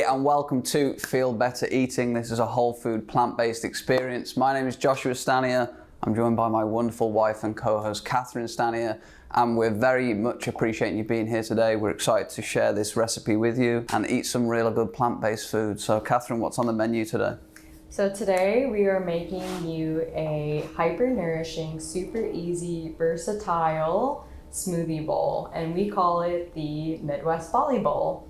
and welcome to Feel Better Eating. This is a whole food, plant-based experience. My name is Joshua Stanier. I'm joined by my wonderful wife and co-host Catherine Stanier, and we're very much appreciating you being here today. We're excited to share this recipe with you and eat some really good plant-based food. So Catherine, what's on the menu today? So today we are making you a hyper-nourishing, super easy, versatile smoothie bowl, and we call it the Midwest Bali Bowl.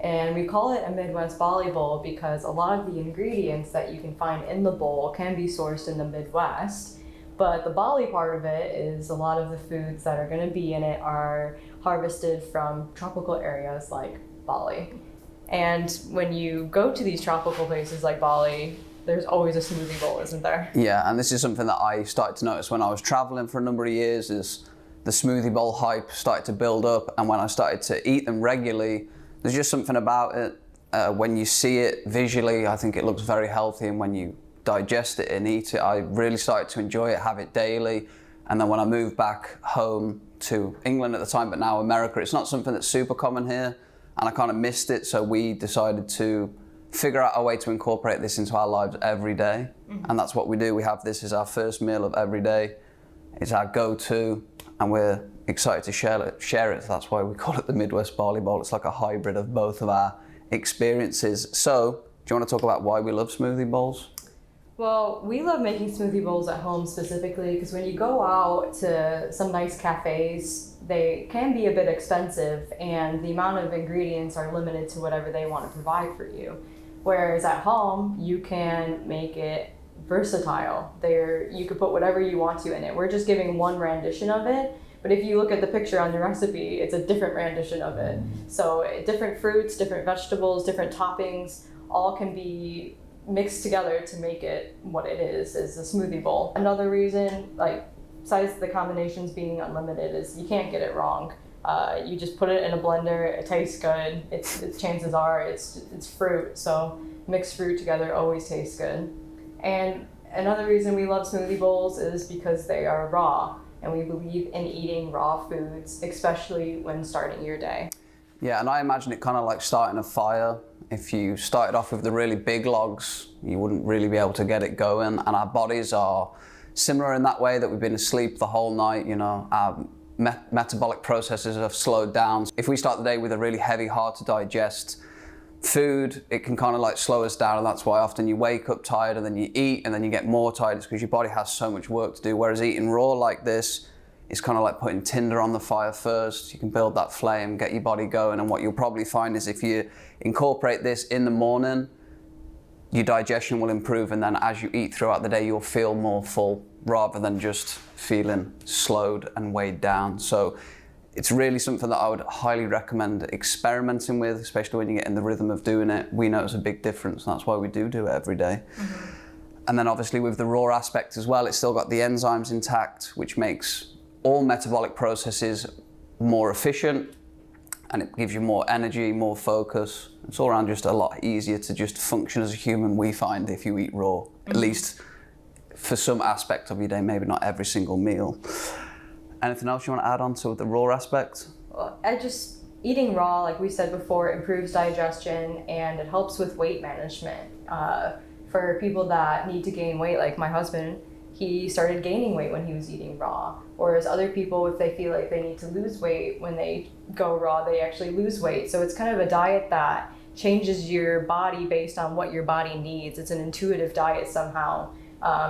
And we call it a Midwest Bali Bowl because a lot of the ingredients that you can find in the bowl can be sourced in the Midwest. But the Bali part of it is a lot of the foods that are going to be in it are harvested from tropical areas like Bali. And when you go to these tropical places like Bali, there's always a smoothie bowl, isn't there? Yeah, and this is something that I started to notice when I was traveling for a number of years, is the smoothie bowl hype started to build up, and when I started to eat them regularly, there's just something about it. When you see it visually, I think it looks very healthy, and when you digest it and eat it, I really started to enjoy it, have it daily. And then when I moved back home to England at the time, but now America, it's not something that's super common here, and I kind of missed it, so we decided to figure out a way to incorporate this into our lives every day. And that's what we do. We have this as our first meal of every day. It's our go-to, and we're excited to share it. That's why we call it the Midwest Bali Bowl. It's like a hybrid of both of our experiences. So, do you want to talk about why we love smoothie bowls? Well, we love making smoothie bowls at home specifically because when you go out to some nice cafes, they can be a bit expensive and the amount of ingredients are limited to whatever they want to provide for you. Whereas at home, you can make it versatile. You could put whatever you want to in it. We're just giving one rendition of it, but if you look at the picture on the recipe, it's a different rendition of it. So different fruits, different vegetables, different toppings, all can be mixed together to make it what it is a smoothie bowl. Another reason, besides the combinations being unlimited, is you can't get it wrong. You just put it in a blender, it tastes good. It's chances are it's fruit, so mixed fruit together always tastes good. And another reason we love smoothie bowls is because they are raw, and we believe in eating raw foods, especially when starting your day. Yeah, and I imagine it kind of like starting a fire. If you started off with the really big logs, you wouldn't really be able to get it going. And our bodies are similar in that way, that we've been asleep the whole night, you know, our metabolic processes have slowed down. If we start the day with a really heavy, hard to digest food, it can kind of like slow us down, and that's why often you wake up tired and then you eat and then you get more tired. It's because your body has so much work to do, whereas eating raw like this, it's kind of like putting tinder on the fire first. You can build that flame, get your body going, and what you'll probably find is if you incorporate this in the morning, your digestion will improve, and then as you eat throughout the day, you'll feel more full rather than just feeling slowed and weighed down. So it's really something that I would highly recommend experimenting with, especially when you get in the rhythm of doing it. We know it's a big difference, and that's why we do it every day. And then obviously with the raw aspect as well, it's still got the enzymes intact, which makes all metabolic processes more efficient, and it gives you more energy, more focus. It's all around just a lot easier to just function as a human, we find, if you eat raw, at least for some aspect of your day, maybe not every single meal. Anything else you want to add on to the raw aspect? Well, eating raw, like we said before, improves digestion and it helps with weight management. For people that need to gain weight, like my husband, he started gaining weight when he was eating raw. Whereas other people, if they feel like they need to lose weight, when they go raw, they actually lose weight. So it's kind of a diet that changes your body based on what your body needs. It's an intuitive diet somehow.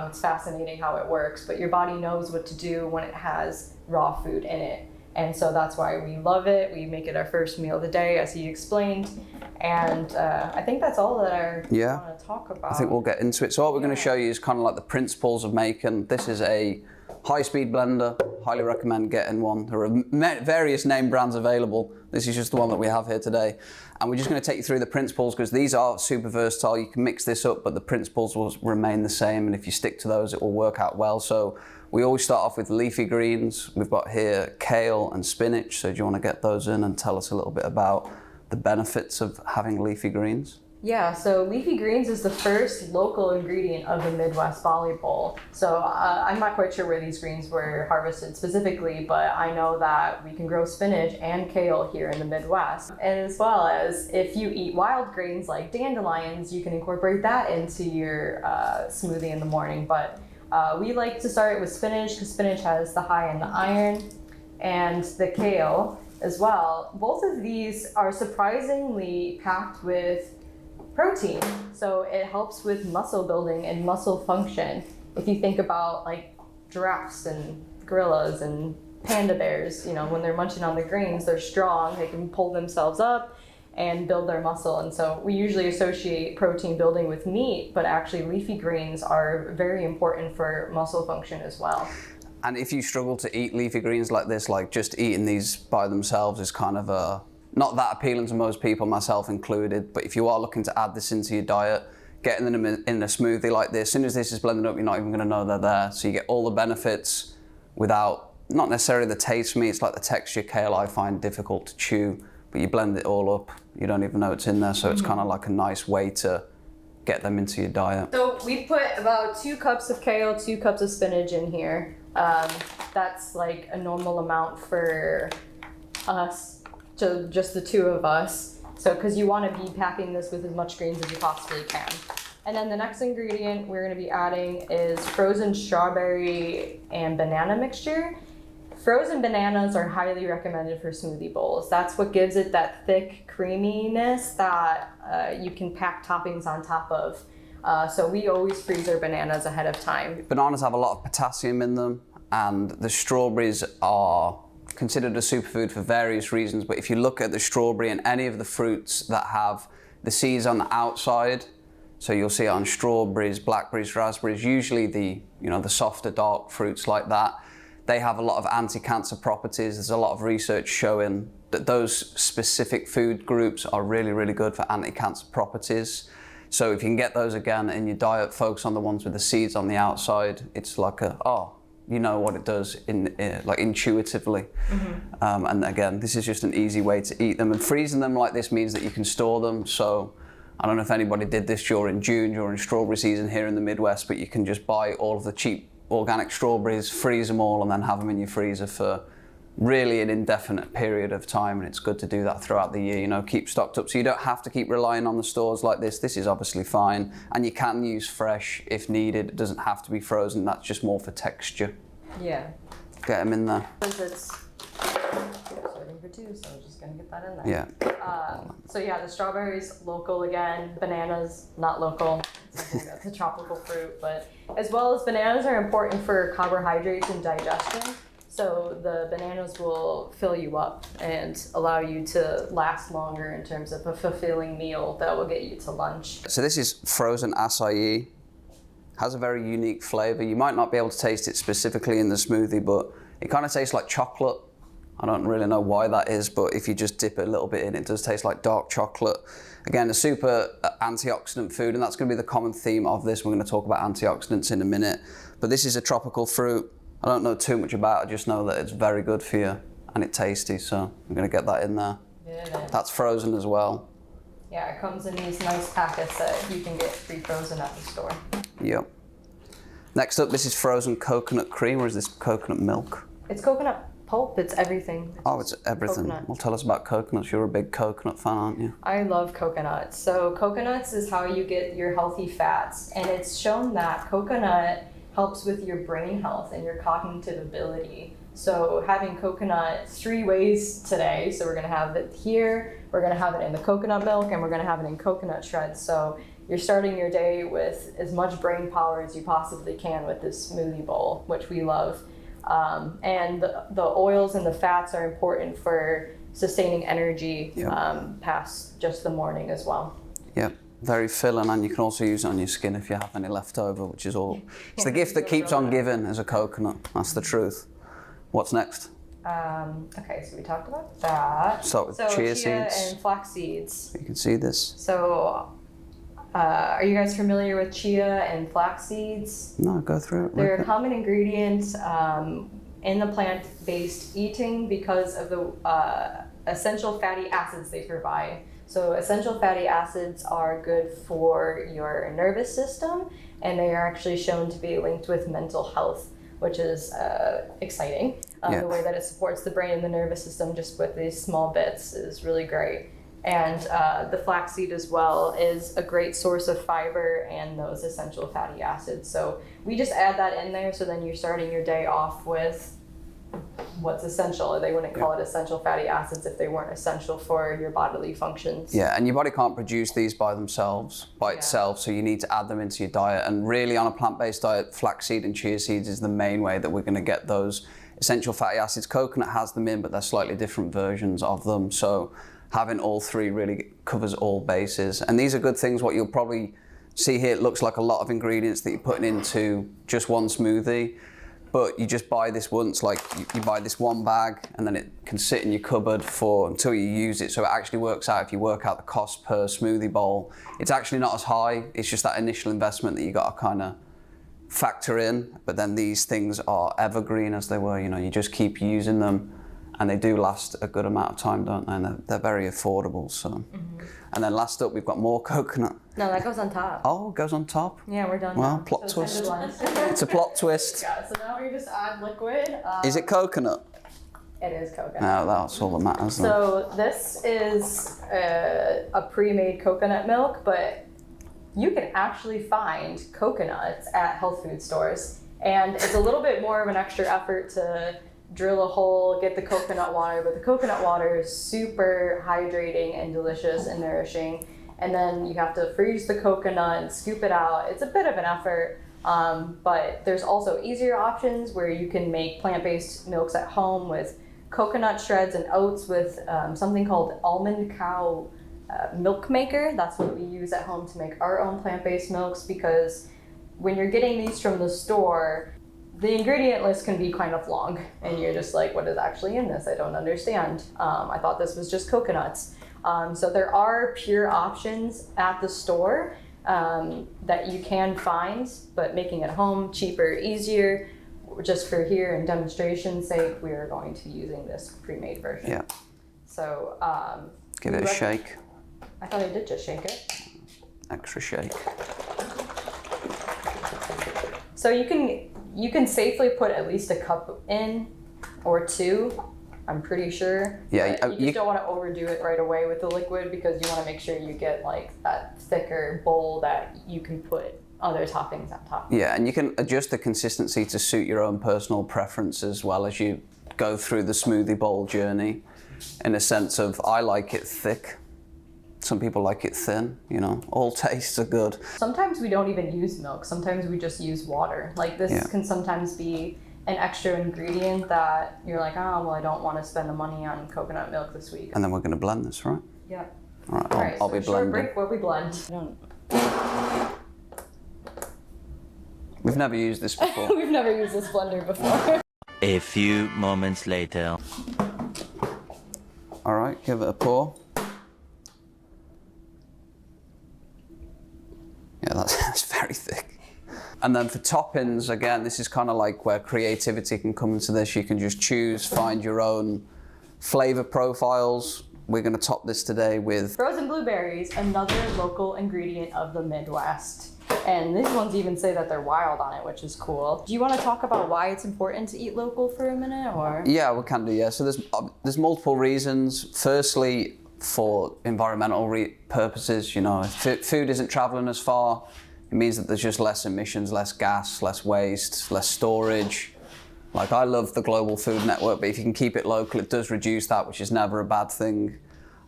It's fascinating how it works, but your body knows what to do when it has raw food in it. And so that's why we love it. We make it our first meal of the day, as he explained. And I think that's all that I want to talk about. I think we'll get into it. So what we're going to show you is kind of like the principles of making. This is a high-speed blender. Highly recommend getting one. There are various name brands available. This is just the one that we have here today. And we're just going to take you through the principles because these are super versatile. You can mix this up, but the principles will remain the same. And if you stick to those, it will work out well. So we always start off with leafy greens. We've got here kale and spinach. So do you want to get those in and tell us a little bit about the benefits of having leafy greens? Yeah, so leafy greens is the first local ingredient of the Midwest Bali Bowl. So I'm not quite sure where these greens were harvested specifically, but I know that we can grow spinach and kale here in the Midwest. And as well as if you eat wild grains like dandelions, you can incorporate that into your smoothie in the morning. But we like to start with spinach because spinach has the high in the iron, and the kale as well. Both of these are surprisingly packed with protein, so it helps with muscle building and muscle function. If you think about like giraffes and gorillas and panda bears, you know, when they're munching on the greens, they're strong, they can pull themselves up and build their muscle. And so we usually associate protein building with meat, but actually leafy greens are very important for muscle function as well. And if you struggle to eat leafy greens like this, like just eating these by themselves is kind of not that appealing to most people, myself included. But if you are looking to add this into your diet, getting them in a smoothie like this, as soon as this is blended up, you're not even going to know they're there. So you get all the benefits without, not necessarily the taste for me, it's like the texture. Kale I find difficult to chew, but you blend it all up, you don't even know it's in there. So it's kind of like a nice way to get them into your diet. So we put about 2 cups of kale, 2 cups of spinach in here. That's like a normal amount for us, to just the 2 of us. So, because you want to be packing this with as much greens as you possibly can. And then the next ingredient we're going to be adding is frozen strawberry and banana mixture. Frozen bananas are highly recommended for smoothie bowls. That's what gives it that thick creaminess that you can pack toppings on top of. So we always freeze our bananas ahead of time. Bananas have a lot of potassium in them, and the strawberries are considered a superfood for various reasons. But if you look at the strawberry and any of the fruits that have the seeds on the outside, so you'll see it on strawberries, blackberries, raspberries, usually the softer dark fruits like that, they have a lot of anti-cancer properties. There's a lot of research showing that those specific food groups are really, really good for anti-cancer properties. So if you can get those again in your diet, focus on the ones with the seeds on the outside. It's like you know what it does like intuitively. Mm-hmm. And again, this is just an easy way to eat them. And freezing them like this means that you can store them. So I don't know if anybody did this during June, during strawberry season here in the Midwest, but you can just buy all of the cheap organic strawberries, freeze them all, and then have them in your freezer for really an indefinite period of time. And it's good to do that throughout the year, keep stocked up so you don't have to keep relying on the stores like this. This is obviously fine, and you can use fresh if needed. It doesn't have to be frozen. That's just more for texture. Yeah. Get them in there. Because it's serving for 2, so I'm just gonna get that in there. Yeah. So yeah, the strawberries, local again. Bananas, not local. That's a tropical fruit, but as well as bananas are important for carbohydrates and digestion. So the bananas will fill you up and allow you to last longer in terms of a fulfilling meal that will get you to lunch. So this is frozen acai. Has a very unique flavor. You might not be able to taste it specifically in the smoothie, but it kind of tastes like chocolate. I don't really know why that is, but if you just dip it a little bit in, it does taste like dark chocolate. Again, a super antioxidant food, and that's going to be the common theme of this. We're going to talk about antioxidants in a minute, but this is a tropical fruit. I don't know too much about it, I just know that it's very good for you and it's tasty, so I'm going to get that in there. Yeah. That's frozen as well. Yeah, it comes in these nice packets that you can get pre-frozen at the store. Yep. Next up, this is frozen coconut cream, or is this coconut milk? It's coconut pulp, it's everything. It's everything. Coconut. Well, tell us about coconuts. You're a big coconut fan, aren't you? I love coconuts. So coconuts is how you get your healthy fats, and it's shown that coconut helps with your brain health and your cognitive ability. So having coconut 3 ways today. So we're gonna have it here, we're gonna have it in the coconut milk, and we're gonna have it in coconut shreds. So you're starting your day with as much brain power as you possibly can with this smoothie bowl, which we love. And the oils and the fats are important for sustaining energy past just the morning as well. Yep. Very filling, and you can also use it on your skin if you have any left over, which is all. It's the gift that keeps on giving as a coconut. That's the truth. What's next? Okay, so we talked about that. So chia seeds and flax seeds. You can see this. So, are you guys familiar with chia and flax seeds? No, go through it. They're a common ingredient in the plant-based eating because of the essential fatty acids they provide. So essential fatty acids are good for your nervous system, and they are actually shown to be linked with mental health, which is exciting. The way that it supports the brain and the nervous system just with these small bits is really great. And the flaxseed as well is a great source of fiber and those essential fatty acids. So we just add that in there, so then you're starting your day off with what's essential. They wouldn't call it essential fatty acids if they weren't essential for your bodily functions. Yeah, and your body can't produce these by themselves, itself, so you need to add them into your diet. And really on a plant-based diet, flaxseed and chia seeds is the main way that we're going to get those essential fatty acids. Coconut has them in, but they're slightly different versions of them. So having all three really covers all bases. And these are good things. What you'll probably see here, it looks like a lot of ingredients that you're putting into just one smoothie, but you just buy this once, like you buy this one bag and then it can sit in your cupboard until you use it. So it actually works out, if you work out the cost per smoothie bowl, it's actually not as high. It's just that initial investment that you got to kind of factor in. But then these things are evergreen, as they were, you know, you just keep using them. And they do last a good amount of time, don't they? And they're very affordable. So, And then last up, we've got more coconut. No, that goes on top. Oh, it goes on top? Yeah, we're done. Well, now. plot so twist. It's a plot twist. Yeah, so now we just add liquid. Is it coconut? It is coconut. No, that's all that matters. So this is a pre-made coconut milk, but you can actually find coconuts at health food stores. And it's a little bit more of an extra effort to drill a hole, get the coconut water, but the coconut water is super hydrating and delicious and nourishing. And then you have to freeze the coconut and scoop it out. It's a bit of an effort, but there's also easier options where you can make plant-based milks at home with coconut shreds and oats with something called Almond cow milk maker. That's what we use at home to make our own plant-based milks, because when you're getting these from the store, the ingredient list can be kind of long, and you're just like, what is actually in this? I don't understand. I thought this was just coconuts. So there are pure options at the store that you can find, but making it home, cheaper, easier. Just for here and demonstration's sake, we are going to be using this pre-made version. Yeah. So give it a shake. I thought I did just shake it. Extra shake. So you can safely put at least a cup in or two, I'm pretty sure. Yeah, you just don't want to overdo it right away with the liquid, because you want to make sure you get like that thicker bowl that you can put other toppings on top. Yeah, and you can adjust the consistency to suit your own personal preference as well as you go through the smoothie bowl journey, in a sense of, I like it thick. Some people like it thin, you know, all tastes are good. Sometimes we don't even use milk. Sometimes we just use water. Like this can sometimes be an extra ingredient that you're like, oh, well, I don't want to spend the money on coconut milk this week. And then we're going to blend this, right? Yeah. All right, I'll be short blending. break where we blend. We've never used this before. We've never used this blender before. A few moments later. All right, give it a pour. Yeah, that's very thick. And then for toppings, again, this is kind of like where creativity can come into this. You can just choose, find your own flavor profiles. We're going to top this today with frozen blueberries, another local ingredient of the Midwest. And these ones even say that they're wild on it, which is cool. Do you want to talk about why it's important to eat local for a minute, or? Yeah, we can do, yeah. So there's multiple reasons. Firstly, for environmental purposes, you know, if food isn't traveling as far, it means that there's just less emissions, less gas, less waste, less storage. Like, I love the global food network, but if you can keep it local, it does reduce that, which is never a bad thing.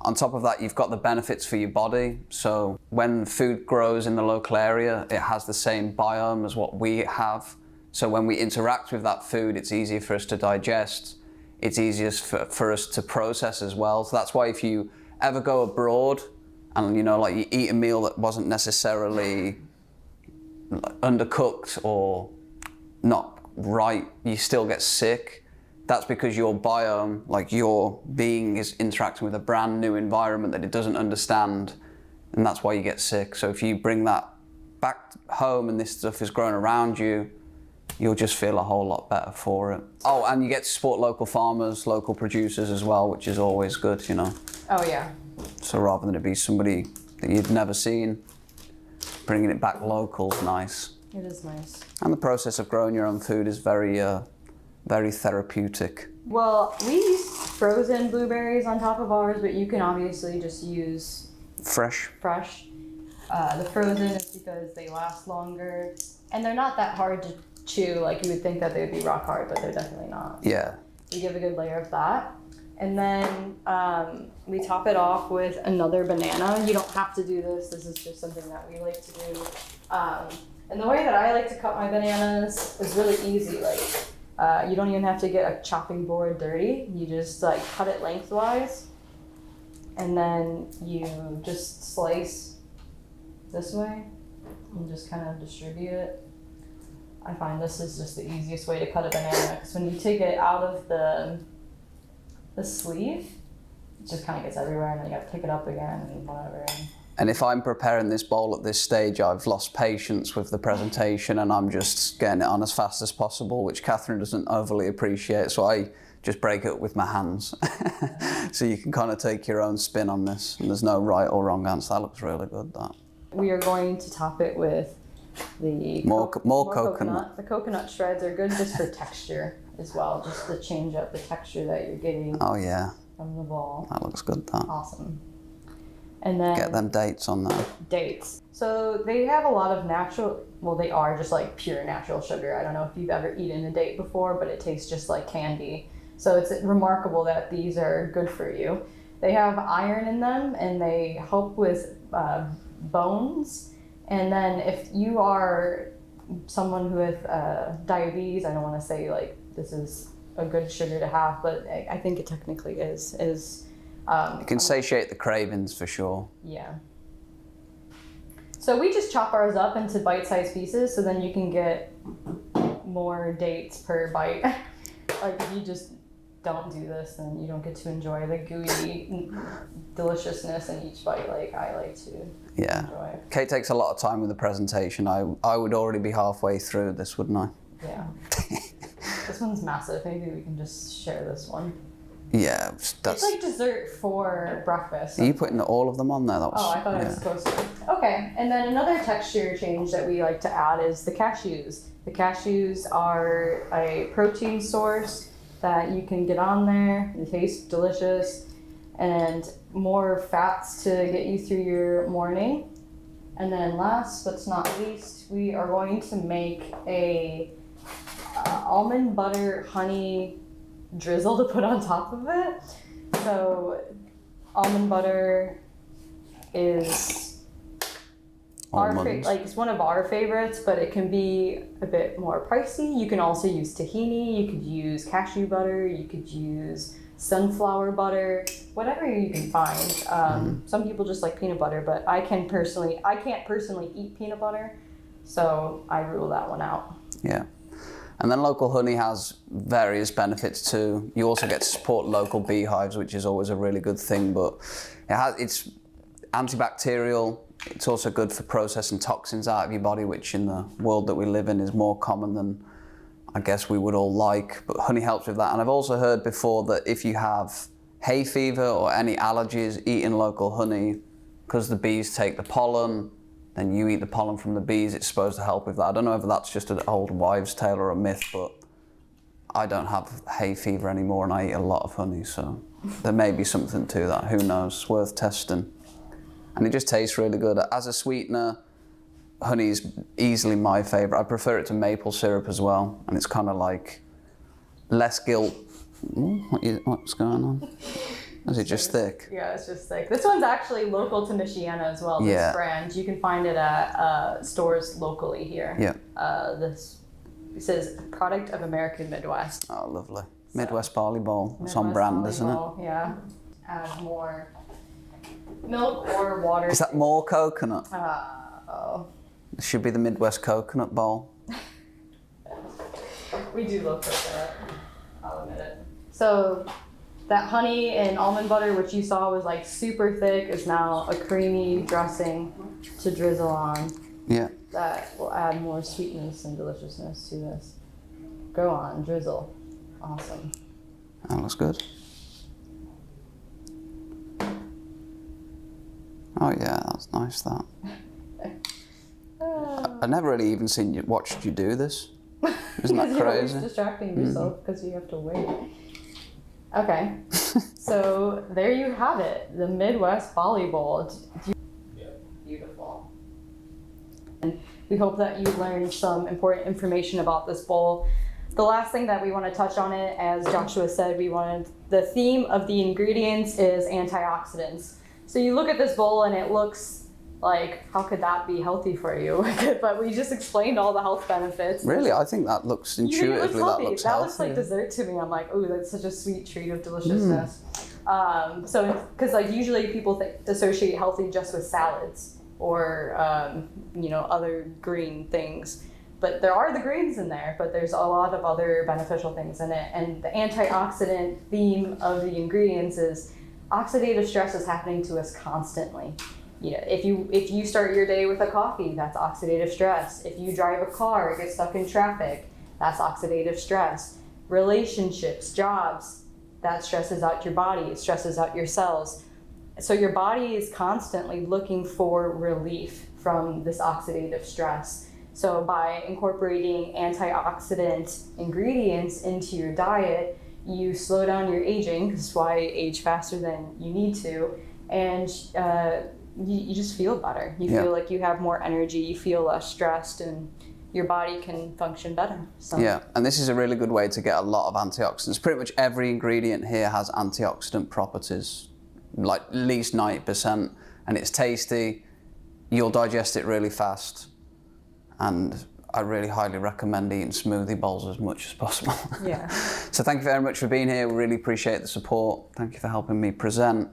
On top of that, you've got the benefits for your body. So when food grows in the local area, it has the same biome as what we have. So when we interact with that food, it's easier for us to digest. It's easiest for us to process as well. So that's why if you ever go abroad and, you know, like you eat a meal that wasn't necessarily undercooked or not right, you still get sick. That's because your biome, like your being, is interacting with a brand new environment that it doesn't understand, and that's why you get sick. So if you bring that back home and this stuff is growing around you, you'll just feel a whole lot better for it. Oh, and you get to support local farmers, local producers as well, which is always good, you know. Oh yeah. So rather than it be somebody that you'd never seen, bringing it back local is nice. It is nice. And the process of growing your own food is very, very therapeutic. Well, we use frozen blueberries on top of ours, but you can obviously just use Fresh. The frozen is because they last longer, and they're not that hard to chew. Like you would think that they would be rock hard, but they're definitely not. Yeah. We give a good layer of that. And then we top it off with another banana. You don't have to do this. This is just something that we like to do. And the way that I like to cut my bananas is really easy. Like you don't even have to get a chopping board dirty. You just like cut it lengthwise, and then you just slice this way and just kind of distribute it. I find this is just the easiest way to cut a banana, because when you take it out of the sleeve, it just kind of gets everywhere, and then you have to pick it up again and whatever. And if I'm preparing this bowl at this stage, I've lost patience with the presentation and I'm just getting it on as fast as possible, which Catherine doesn't overly appreciate, so I just break it up with my hands. So you can kind of take your own spin on this, and there's no right or wrong answer. That looks really good, that. We are going to top it with the more coconut. The coconut shreds are good just for texture as well, just to change up the texture that you're getting Oh yeah, from the bowl. that looks good, that. Awesome. And then Get them dates on there. dates. So they have a lot of natural, well, they are just like pure natural sugar. I don't know if you've ever eaten a date before, but it tastes just like candy. So it's remarkable that these are good for you. They have iron in them, and they help with bones. And then if you are someone who has diabetes, I don't want to say like this is a good sugar to have, but I think it technically is. It can satiate the cravings for sure. Yeah. So we just chop ours up into bite-sized pieces, so then you can get more dates per bite. Like if you just don't do this, then you don't get to enjoy the gooey deliciousness in each bite like I like to enjoy. Kate takes a lot of time with the presentation. I would already be halfway through this, wouldn't I? Yeah. This one's massive. Maybe we can just share this one. Yeah, It's like dessert for breakfast. Are you putting all of them on there? That was, Oh, I thought I was supposed to. Okay, and then another texture change that we like to add is the cashews. The cashews are a protein source that you can get on there. They taste delicious, and more fats to get you through your morning. And then last but not least, we are going to make a almond butter honey drizzle to put on top of it. So almond butter is it's one of our favorites, but it can be a bit more pricey. You can also use tahini, you could use cashew butter, you could use sunflower butter, whatever you can find. Some people just like peanut butter, but I can't personally eat peanut butter, so I rule that one out. Yeah. And then local honey has various benefits too. You also get to support local beehives, which is always a really good thing, but it's antibacterial. It's also good for processing toxins out of your body, which in the world that we live in is more common than I guess we would all like, but honey helps with that. And I've also heard before that if you have hay fever or any allergies, eating local honey, because the bees take the pollen, then you eat the pollen from the bees, it's supposed to help with that. I don't know if that's just an old wives' tale or a myth, but I don't have hay fever anymore and I eat a lot of honey, so there may be something to that, who knows, it's worth testing. And it just tastes really good. As a sweetener, honey is easily my favorite. I prefer it to maple syrup as well, and it's kind of like less guilt. What's going on? Is it just thick? Yeah, it's just thick. This one's actually local to Michiana as well, this brand. You can find it at stores locally here. Yeah. This says product of American Midwest. Oh, lovely. Midwest Bali Bowl. It's on brand, isn't it? Yeah. Add more milk or water. Is that more coconut? Oh. It should be the Midwest Coconut Bowl. We do love coconut. I'll admit it. So that honey and almond butter, which you saw was like super thick, is now a creamy dressing to drizzle on. Yeah. That will add more sweetness and deliciousness to this. Go on, drizzle. Awesome. That looks good. Oh yeah, that's nice. That. I never really even watched you do this. Isn't that You're always crazy? distracting yourself because you have to wait. Okay, so there you have it, the Midwest Bali Bowl. Beautiful. And we hope that you learned some important information about this bowl. The last thing that we want to touch on it, as Joshua said, the theme of the ingredients is antioxidants. So you look at this bowl and it looks like, how could that be healthy for you? But we just explained all the health benefits. Really, I think that looks intuitively that looks that healthy. looks like dessert to me. I'm like, oh, that's such a sweet treat of deliciousness. So, because like usually people associate healthy just with salads or other green things. But there are the greens in there, but there's a lot of other beneficial things in it. And the antioxidant theme of the ingredients is oxidative stress is happening to us constantly. If you start your day with a coffee, that's oxidative stress. If you drive a car, get stuck in traffic, that's oxidative stress. Relationships, jobs, that stresses out your body, it stresses out your cells. So your body is constantly looking for relief from this oxidative stress. So by incorporating antioxidant ingredients into your diet, you slow down your aging, because why age faster than you need to, and you just feel better. You feel like you have more energy, you feel less stressed, and your body can function better. So. Yeah, and this is a really good way to get a lot of antioxidants. Pretty much every ingredient here has antioxidant properties, like at least 90%, and it's tasty. You'll digest it really fast, and I really highly recommend eating smoothie bowls as much as possible. Yeah. So thank you very much for being here. We really appreciate the support. Thank you for helping me present.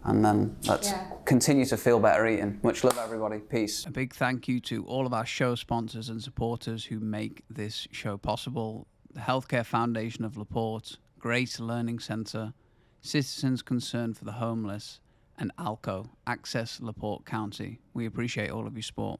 And then let's continue to feel better eating. Much love, everybody. Peace. A big thank you to all of our show sponsors and supporters who make this show possible. The Healthcare Foundation of LaPorte, Grace Learning Center, Citizens Concern for the Homeless, and ALCO, Access LaPorte County. We appreciate all of your support.